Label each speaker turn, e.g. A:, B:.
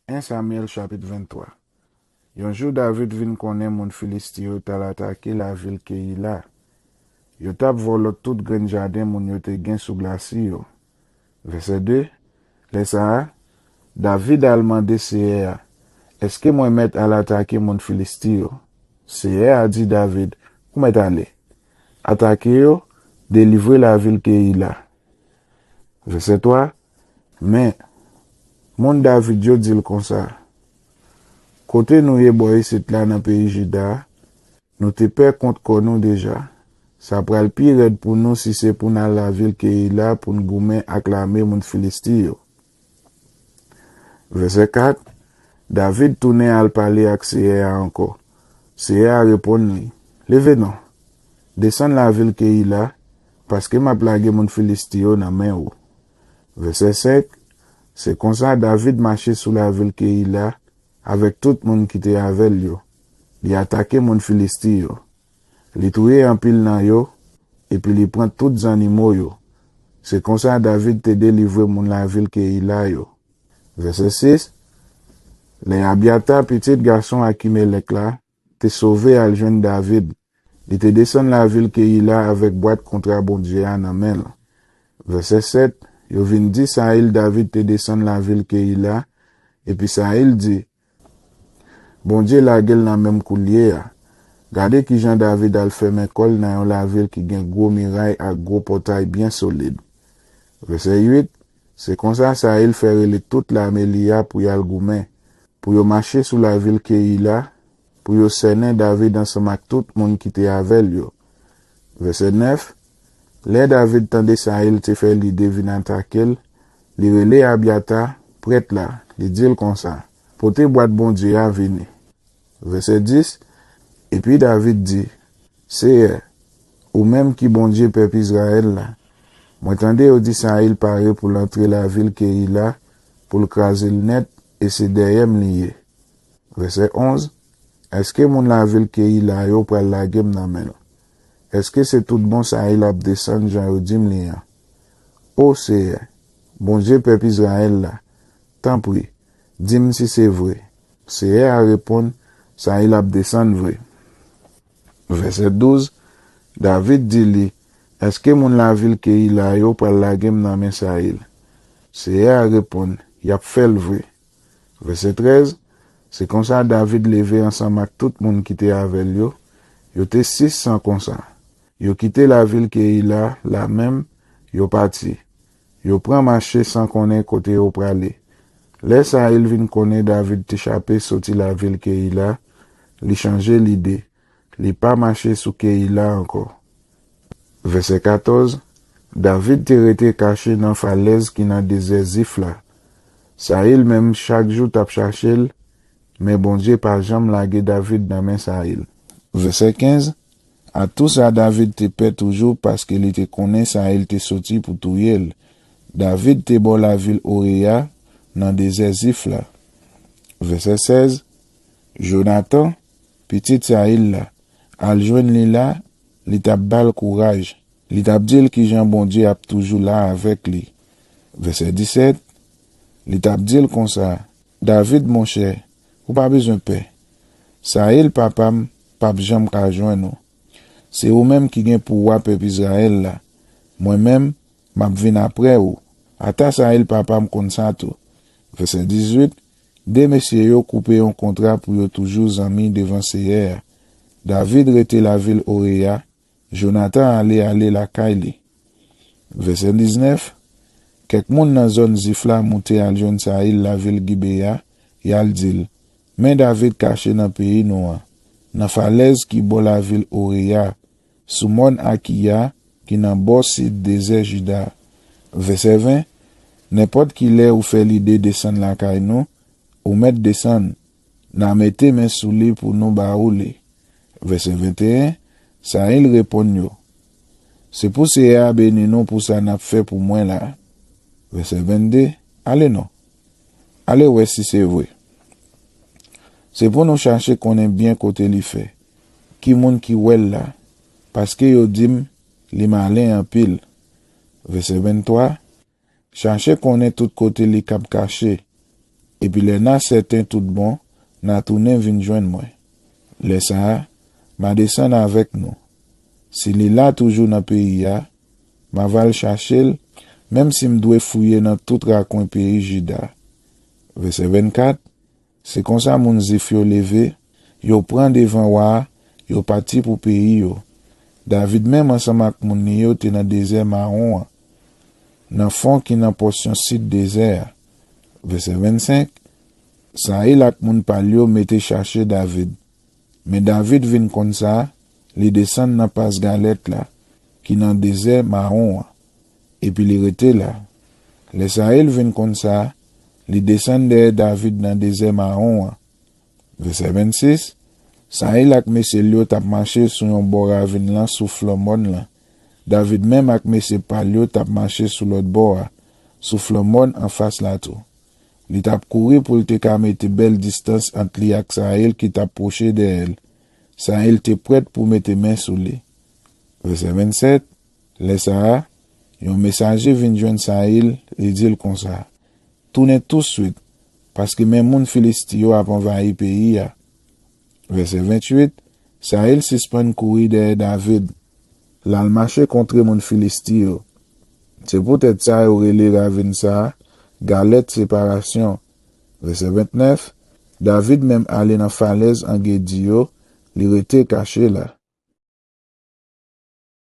A: 1 Samuel chapitre 23. Yon jour David vin konnen moun Filisti yo tal atake la vil Keila. Yo tap volot tout gren jardin moun yo te gen sou glasi yo. Verset 2. Lesa, David al mande Seye, eske mwen met al atake moun Filisti yo? Seye a di David, ou met ale? Atake yo, delivre la vil Keila. Verset 3. Men, moun David yo dil kon sa. Kote nou ye boye sit la nan peyi Juda, nou te pe kont kon nou deja. Sa pral pi red pou nou si se pou nan la vil Keila pou nou goumen aklame moun Filisti yo. Verset 4. David tourne al pale ak Seye anko. Seye a repon li, leve non, descend la vil Keila, paske ma plage moun Filisti yo nan men ou. Verset 5. Se konsa David marche sou la vil Keila, avec tout moun qui te avel yo. Li atake moun Filisti yo. Li touye en pile nan yo, et puis li prend tout animaux yo. C'est comme ça David te délivre moun la ville Keila yo. Verset 6. Les Abiata petit garçon Akimelek la, te sauvé al jeune David. Li te descend la ville Keila avec boîte kontra bon Dieu nan men. Verset 7. Yo vin di Saïl David te descend la ville Keila, et puis Saïl dit, bon Dieu la gel nan même koulier a. Gade ki Jean David al fè men kol nan yon la ville qui gen gros miraille ak gros portail bien solide. Verset 8. C'est comme ça Saïl fè rele toute la Melia pou yal goumen, pou yo marcher sous la ville Keila, pou yo senen David ensemble ak tout moun ki te avel yo. Verset 9. Le David tande Saïl te fè li devin atakel, li rele Abiata, prête la, li dil kon sa, pote boîte bon Dieu a vini. Verset 10. Et puis David dit, Seye, ou même qui bon Dieu peuple Israël là, moi tande ou dit Saïl pare pour l'entrer la ville Keila, pour le craser le net, et c'est derrière lié. Verset 11. Est-ce que moun la ville Keila yo pral la gem nan men? Est-ce que c'est tout bon Saïl ap descend jan yo dim liyan? Oh Seye, bon Dieu peuple Israël là, tant prie, dim si c'est vrai. Seye a répondre, Saïl ap descend vrai. Verset 12. David dit li, est-ce que moun la ville Keila yo pral la gem nan men Saïl? Seye a répondre, yap fel vrai. Verset 13. C'est comme ça David levé ensemble avec tout moun qui te avel yo. Yo te 600 comme ça. Yo quitté la ville Keila, la même, yo parti. Yo prend marché sans connaître côté yo prale. Laisse Saïl vin connaît David t'échapper sorti la ville Keila, li changer l'idée. Li pas marché sous Keila encore. Verset 14. David te rete caché dans falaise qui nan désert Zif la. Saïl même chaque jour tap cherchel, mais bon Dieu pas jamais lage David dans men Saïl. Verset 15. À tout ça David te paie toujours parce qu'il était connaît Saïl te sorti pour touyer. David te bon la ville Oréa dans désert Zif la. Verset 16. Jonathan, petit Saïl la, al joine li la, li tap bal courage. Li tap dil ki Jean bon Dieu ap toujours là avec li. Verset 17. Li tap dil kon sa, David mon cher, ou pas besoin paix. Saïl papam, pap jam ka joine nou. C'est ou même qui gen pouwa peuple Israël là. Moi-même, m'a vin après ou. Ata Saïl papam kon sa tout. Verset 18. Des messieurs yo coupe un contrat pour yo toujours amis devant Seye. David rete la ville Oréa. Jonathan allait la Kaili. Verset 19. Quelques moun nan zone Zifla monte al joine Saïl la ville Gibea, yal dil. Men David caché dans pays noir. Nan falaise qui bo la ville Oréa, sous mon Akiya, qui nan bossi désert Juda. Verset 20. N'importe qui l'est ou fait l'idée descendre la kay nou, ou mettre descendre, nan mette men sou li pour nou ba oule. Verset 21. Saïl répond yo. C'est pour Seye a béni non pour ça n'a fait pour moi là. Verset 22. Allez non. Allez ouais si c'est vrai. C'est pour nous chercher qu'on aime bien côté li fait. Qui moun qui wel là. Parce que yo dim li malin en pile. Verset 23. Chercher qu'on est tout côté li cap caché. Et puis les na certain tout bon, n'a tourné vin joindre moi. Les ça, ma descend avec nous. S'il est là toujours dans le pays, ma va le chercher, même si me doit fouiller dans tout raccoin pays Juda. Verset 24, c'est comme ça mon zif yo levé, yo prend devant wa, yo parti pour pays yo. David même ensemble avec mon yo te dans désert marron, dans fond qui dans portion sud désert. Verset 25, Saïl ak moun palio mette chercher David. Mais David vient comme ça, li descend dans pas galette là, qui dans désert marron, et puis li rete là. Les Saïl vient comme ça, li descend derrière David dans désert marron. Verset 26, Saïl ak messe liot tap marché sur yon bord ravine là sous Flomon là. David même ak messe palio tap marché sur l'autre bord, sous Flomon en face là tout. Li tap couru pour te mette belle distance entre li ak Saïl qui t'approché de elle. Saïl te prête pour mettre main sous lui. Verset 27, les ça, yon messager vient joindre Saïl et dit comme ça. Tournez tout de suite, parce que même moun Philistio a envahi pays. Verset 28, Saïl suspend courir derrière David. L'al marché contre moun Philistio. C'est peut-être ça aurait les ravine ça, galette séparation. Verset 29, David même allé dans falaise en Guédio, li rete caché là.